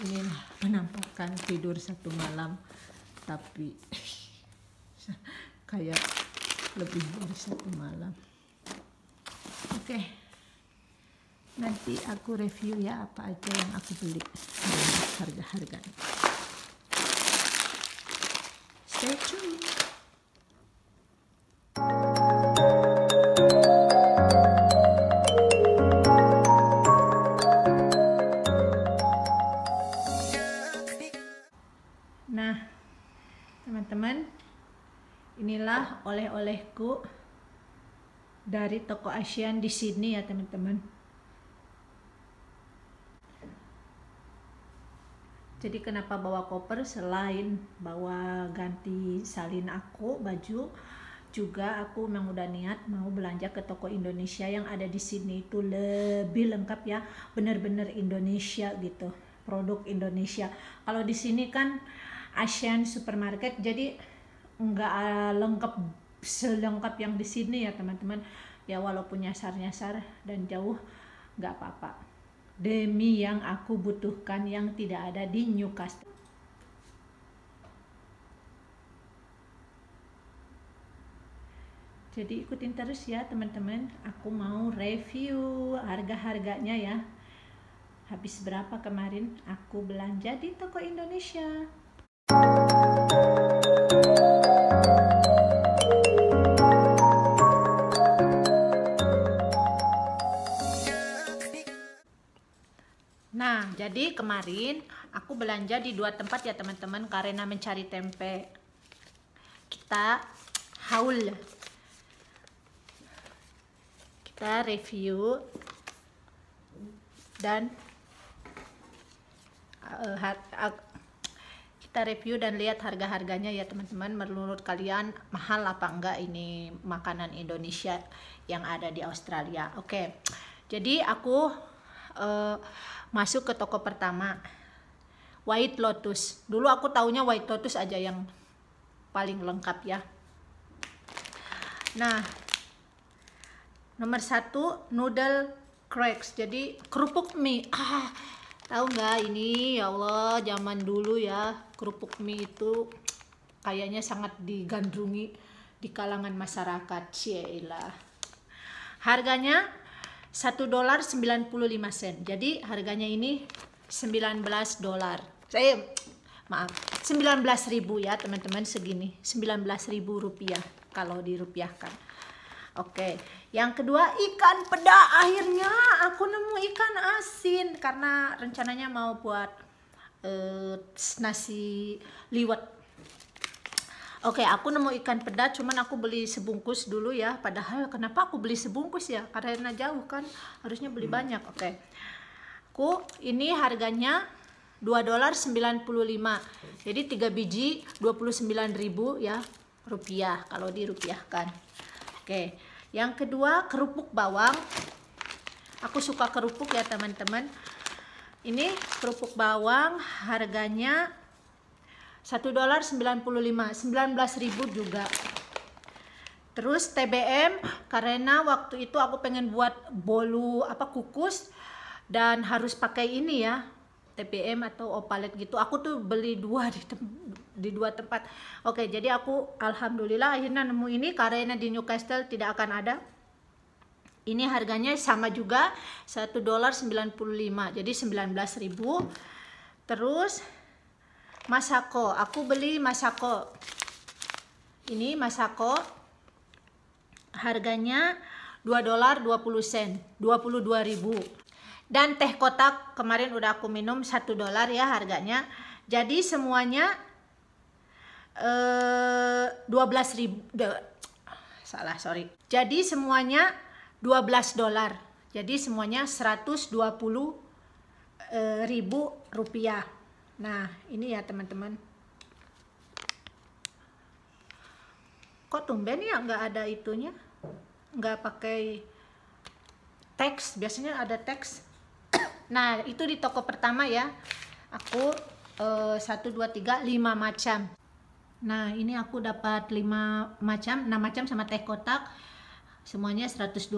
ini penampakan tidur satu malam, tapi kayak lebih dari satu malam. Oke, nanti aku review ya apa aja yang aku beli dan harga-harganya. Stay tuned. Nah, teman-teman, inilah oleh-olehku dari toko ASEAN di sini ya, teman-teman. Jadi kenapa bawa koper selain bawa ganti salin aku baju, juga aku memang udah niat mau belanja ke toko Indonesia yang ada di sini itu lebih lengkap ya, bener-bener Indonesia gitu, produk Indonesia. Kalau di sini kan ASEAN supermarket, jadi nggak lengkap selengkap yang di sini ya teman-teman. Ya walaupun nyasar-nyasar dan jauh nggak apa-apa, demi yang aku butuhkan yang tidak ada di Newcastle. Jadi ikutin terus ya teman-teman, aku mau review harga-harganya ya. Habis berapa kemarin aku belanja di toko Indonesia. Nah, jadi kemarin aku belanja di dua tempat ya teman-teman, karena mencari tempe. Kita haul. Kita review dan lihat harga-harganya ya teman-teman. Menurut kalian mahal apa enggak ini makanan Indonesia yang ada di Australia? Oke, jadi aku masuk ke toko pertama, White Lotus. Dulu aku taunya White Lotus aja yang paling lengkap ya. Nah, nomor 1 noodle cracks, jadi kerupuk mie. Tahu nggak ini? Ya Allah, zaman dulu ya kerupuk mie itu kayaknya sangat digandrungi di kalangan masyarakat. Cielah. Harganya $1.95. Jadi harganya ini $19. Maaf, 19.000 ya teman-teman, segini. 19.000 rupiah kalau dirupiahkan. Oke, yang kedua ikan peda. Akhirnya aku nemu ikan asin karena rencananya mau buat nasi liwet. Oke, aku nemu ikan peda, cuman aku beli sebungkus dulu ya. Padahal kenapa aku beli sebungkus ya? Karena jauh kan, harusnya beli banyak. Oke, ini harganya $2.95. Jadi 3 biji 29.000 ya rupiah kalau dirupiahkan. Oke, yang kedua kerupuk bawang. Aku suka kerupuk ya teman-teman. Ini kerupuk bawang harganya $1.95, 19.000 juga. Terus TBM, karena waktu itu aku pengen buat bolu kukus dan harus pakai ini ya, TBM atau opalet gitu. Aku tuh beli di dua tempat. Oke, jadi aku alhamdulillah akhirnya nemu ini, karena di Newcastle tidak akan ada. Ini harganya sama juga $1.95, jadi 19.000. Terus Masako, aku beli Masako. Ini Masako harganya $2.20, 22.000. Dan teh kotak kemarin udah aku minum $1 ya harganya. Jadi semuanya 12.000. Sorry. Jadi semuanya $12. Jadi semuanya 120.000 rupiah. Nah, ini ya teman-teman. Kok tumben ya nggak ada itunya? Nggak pakai teks, biasanya ada teks. Nah, itu di toko pertama ya. Aku 1, 2, 3, 5 macam. Nah, ini aku dapat 5 macam, 6 macam sama teh kotak. Semuanya 120.000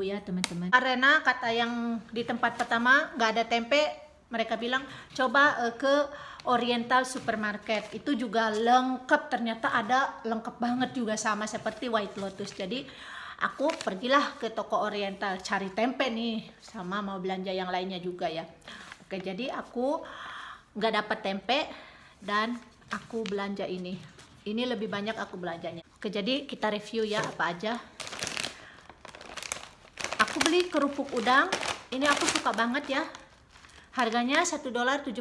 ya teman-teman. Karena kata yang di tempat pertama nggak ada tempe, mereka bilang coba ke Oriental Supermarket, itu juga lengkap, ternyata ada lengkap banget juga sama seperti White Lotus. Jadi aku pergilah ke toko Oriental cari tempe nih, sama mau belanja yang lainnya juga ya. Oke, jadi aku nggak dapat tempe dan aku belanja ini lebih banyak aku belanjanya. Oke, jadi kita review ya apa aja. Aku beli kerupuk udang, ini aku suka banget ya. Harganya $1.79,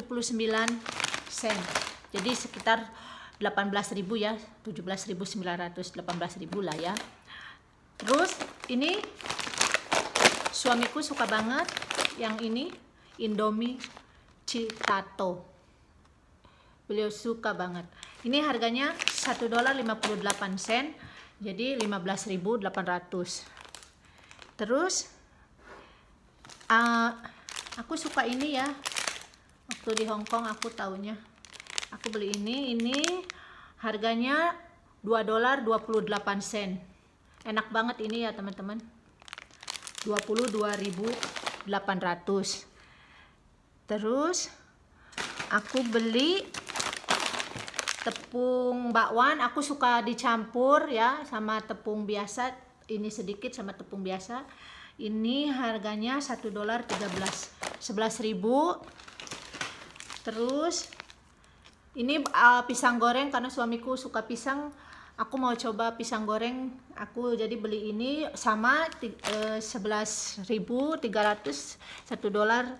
jadi sekitar 18.000 ya, 17.900, 18.000 lah ya. Terus ini suamiku suka banget yang ini, Indomie Citato, beliau suka banget. Ini harganya $1.58, jadi 15.800. Terus aku suka ini ya, waktu di Hong Kong aku taunya, aku beli ini harganya $2.28. Enak banget ini ya teman-teman, 22.800. Terus aku beli tepung bakwan, aku suka dicampur ya sama tepung biasa, ini sedikit sama tepung biasa. Ini harganya $1.13, 11.000. Terus ini pisang goreng, karena suamiku suka pisang, aku mau coba pisang goreng, aku jadi beli ini sama 11.300, $1.13.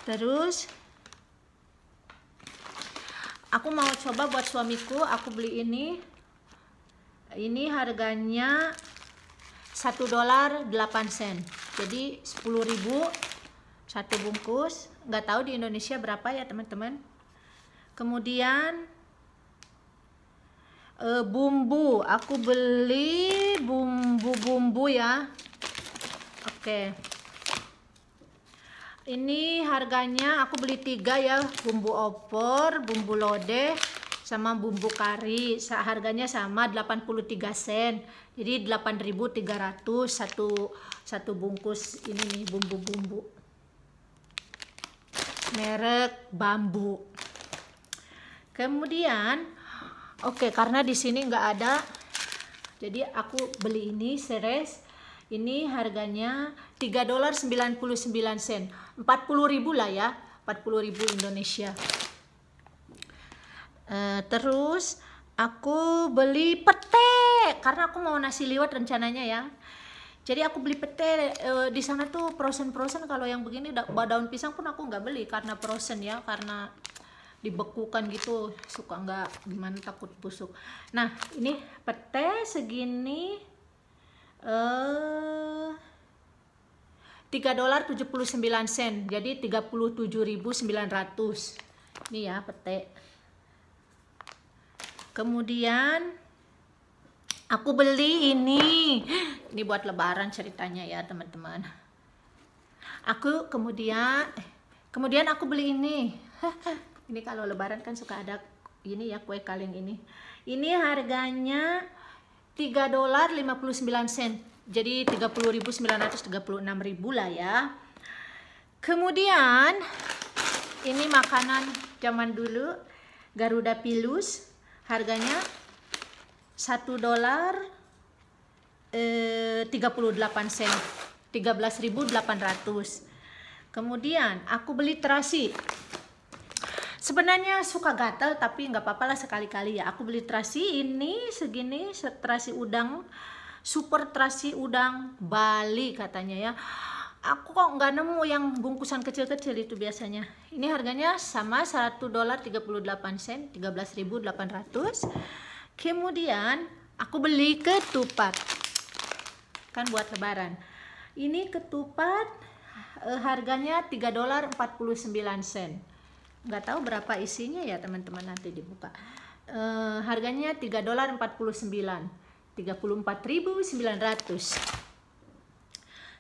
Terus aku mau coba buat suamiku, aku beli ini harganya $1.08, jadi 10.000 satu bungkus. Nggak tahu di Indonesia berapa ya teman-teman. Kemudian bumbu, aku beli bumbu ya. Oke, ini harganya aku beli 3 ya, bumbu opor, bumbu lodeh, sama bumbu kari. Harganya sama 83 sen, jadi 8.300 satu bungkus ini nih, bumbu merek Bambu. Kemudian karena di sini nggak ada, jadi aku beli ini seres. Ini harganya $3.99, 40.000 lah ya, 40.000 Indonesia. Terus aku beli pete karena aku mau nasi liwet rencananya ya. Jadi aku beli pete, di sana tuh frozen kalau yang begini daun pisang pun aku nggak beli karena frozen ya, karena dibekukan gitu, suka nggak gimana, takut busuk. Nah ini pete segini $3.79, jadi 37.900. Ini ya pete. Kemudian aku beli ini buat lebaran ceritanya ya teman-teman. Aku kemudian aku beli ini. Ini kalau lebaran kan suka ada ini ya, kue kaleng ini. Ini harganya $3.59, jadi 30.936.000 lah ya. Kemudian ini makanan zaman dulu, Garuda Pilus, harganya $1.38, 13.800. Kemudian aku beli terasi. Sebenarnya suka gatal tapi nggak apa-apa lah sekali-kali ya. Aku beli terasi ini segini, terasi udang, super terasi udang Bali katanya ya. Aku kok nggak nemu yang bungkusan kecil-kecil itu biasanya. Ini harganya sama $1.38, 13.800. Kemudian aku beli ketupat, kan buat lebaran. Ini ketupat harganya $3.49. Nggak tahu berapa isinya ya teman-teman, nanti dibuka. Harganya $3.49, 34.900.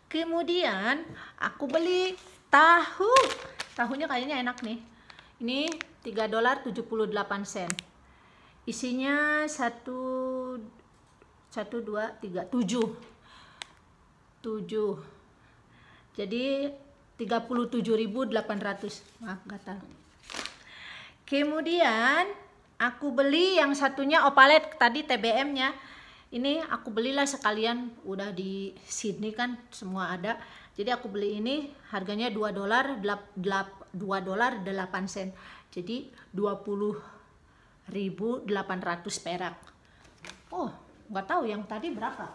Kemudian aku beli tahunya kayaknya enak nih. Ini $3.78. Isinya 7. Jadi 37.800. Maaf gatal. Kemudian aku beli yang satunya Opalet tadi TBM-nya. Ini aku belilah sekalian, udah di Sydney kan semua ada. Jadi aku beli ini harganya $2, $2.08. Jadi 20.800 perak. Oh, nggak tahu yang tadi berapa.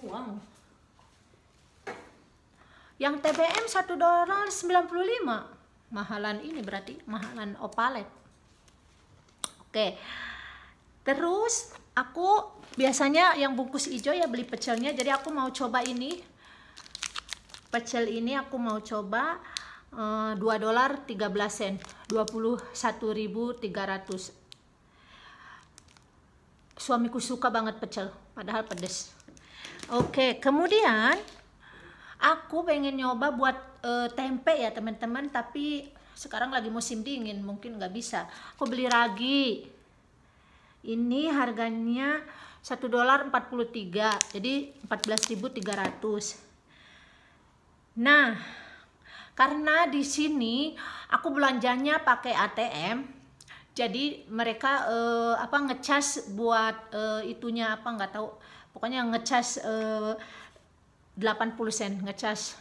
Wow. Yang TBM $1.95. Mahalan ini berarti, mahalan Opalet. Oke. Terus aku biasanya yang bungkus hijau ya beli pecelnya. Jadi aku mau coba ini. Pecel ini aku mau coba $2.13, 21.300. Suamiku suka banget pecel, padahal pedes. Oke, kemudian aku pengen nyoba buat tempe ya teman-teman, tapi sekarang lagi musim dingin, mungkin nggak bisa. Aku beli ragi. Ini harganya $1.43, jadi 14.300. Nah, karena di sini aku belanjanya pakai ATM, jadi mereka ngecas buat itunya apa nggak tahu, pokoknya ngecas 80 sen, ngecas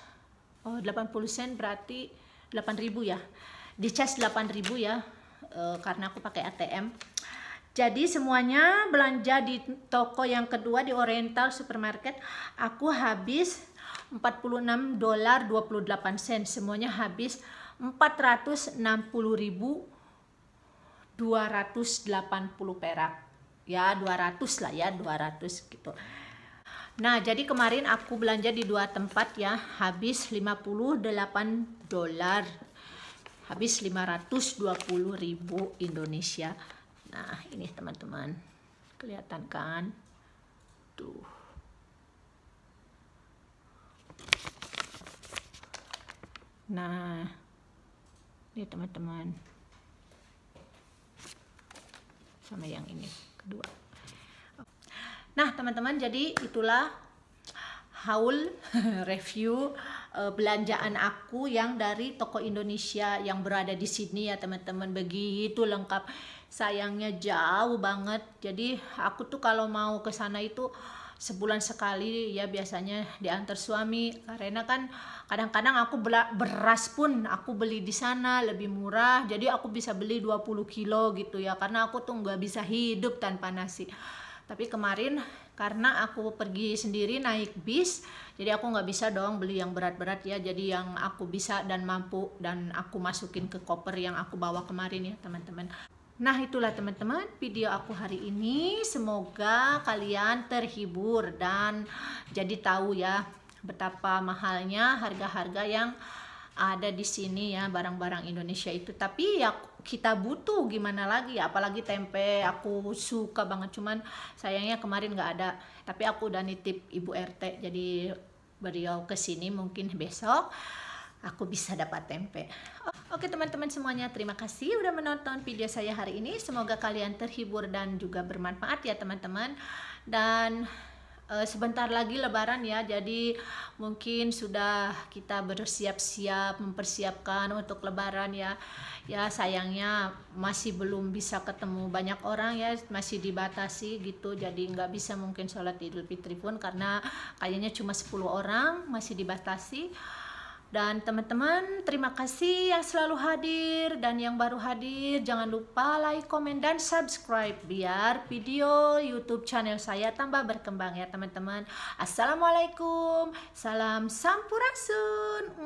80 sen berarti 8.000 ya, dicas 8.000 ya, karena aku pakai ATM. Jadi semuanya belanja di toko yang kedua di Oriental Supermarket, aku habis $46.28. Semuanya habis 460.280 perak. Ya 200 lah ya, 200 gitu. Nah, jadi kemarin aku belanja di dua tempat ya, habis $58. Habis 520.000 Indonesia. Nah, ini teman-teman. Kelihatan kan? Tuh. Nah, ini teman-teman. Sama yang ini kedua. Nah, teman-teman, jadi itulah haul review belanjaan aku yang dari toko Indonesia yang berada di Sydney ya teman-teman. Begitu lengkap. Sayangnya jauh banget. Jadi aku tuh kalau mau ke sana itu sebulan sekali ya, biasanya diantar suami, karena kan kadang-kadang aku beras pun aku beli di sana lebih murah, jadi aku bisa beli 20 kilo gitu ya, karena aku tuh nggak bisa hidup tanpa nasi. Tapi kemarin karena aku pergi sendiri naik bis, jadi aku nggak bisa dong beli yang berat-berat ya, jadi yang aku bisa dan mampu dan aku masukin ke koper yang aku bawa kemarin ya teman-teman. Nah, itulah teman-teman video aku hari ini. Semoga kalian terhibur dan jadi tahu ya betapa mahalnya harga-harga yang ada di sini ya, barang-barang Indonesia itu. Tapi ya kita butuh, gimana lagi ya, apalagi tempe aku suka banget, cuman sayangnya kemarin nggak ada. Tapi aku udah nitip Ibu RT, jadi beliau kesini mungkin besok aku bisa dapat tempe. Oke teman-teman semuanya, terima kasih udah menonton video saya hari ini. Semoga kalian terhibur dan juga bermanfaat ya teman-teman. Dan sebentar lagi lebaran ya, jadi mungkin sudah kita bersiap-siap mempersiapkan untuk lebaran ya. Ya sayangnya masih belum bisa ketemu banyak orang ya, masih dibatasi gitu, jadi nggak bisa mungkin sholat Idul Fitri pun karena kayaknya cuma 10 orang, masih dibatasi. Dan teman-teman, terima kasih yang selalu hadir dan yang baru hadir. Jangan lupa like, komen, dan subscribe biar video YouTube channel saya tambah berkembang ya teman-teman. Assalamualaikum, salam sampurasun.